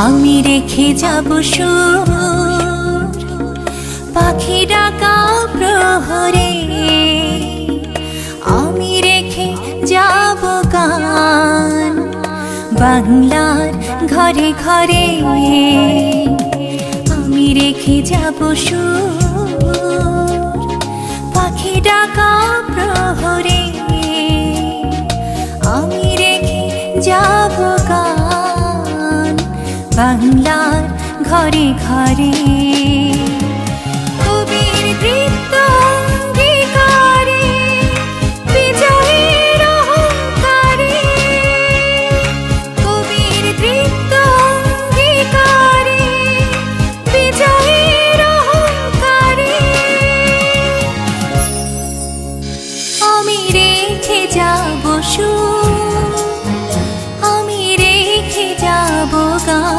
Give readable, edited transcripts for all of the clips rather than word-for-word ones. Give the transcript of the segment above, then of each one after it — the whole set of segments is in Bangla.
আমি রেখে যাব সুর পাখি ডাকা প্রহরে, আমি রেখে যাব গান বাংলার ঘরে ঘরে। আমি রেখে যাব সুর পাখি ডাকা প্রহরে, আমি রেখে যাব গান বাংলার ঘরে ঘরে। কবির তৃপ্ত অঙ্গীকারে, বিজয়ের অহংকারে, কবির তৃপ্ত অঙ্গীকারে, বিজয়ের অহংকারে। আমি রেখে যাব সুর, আমি রেখে যাব গান।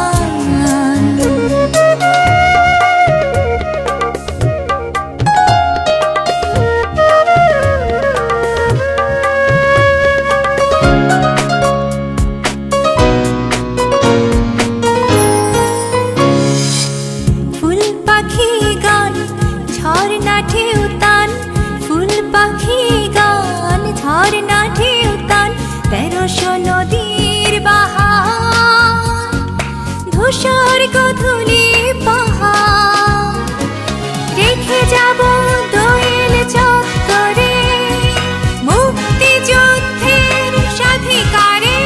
ফুল পাখি গান ঝর্ণা ঢেউ তান, ফুল পাখি গান ঝর্ণা ঢেউ তান। 1300 নদীর বাহার, ধূসর গধূলি পাহাড়, রেখে যাব দোয়েল চত্বরে মুক্তিযুদ্ধের স্বাধিকারে।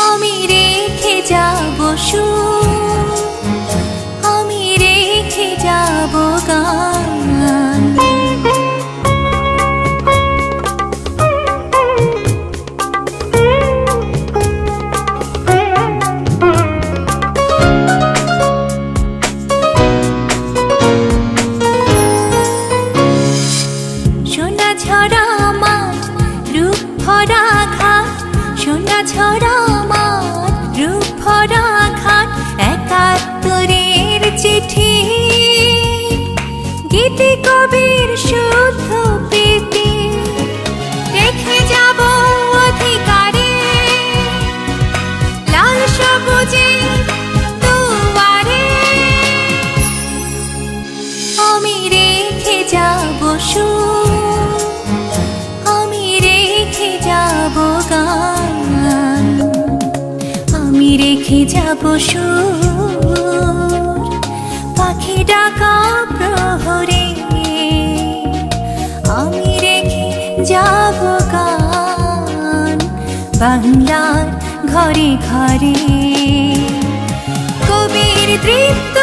আমি রেখে যাব সুর, আমি রেখে যাব গান। সোনা ঝরা মাঠ, রূপ ভরা ঘাট, সোনা ঝরা মাঠ, রূপ ভরা ঘাট। 71-এর চিঠি, গীতি কবির শুদ্ধ প্রীতি, রেখে যাব অধিকারে লাল সবুজের দুয়ারে। আমি রেখে যাব সুর, আমি রেখে যাব গান। আমি রেখে যাব সুর পাখি ডাকা প্রহরে, আমি রেখে যাব গান বাংলার ঘরে ঘরে। কবির তৃপ্ত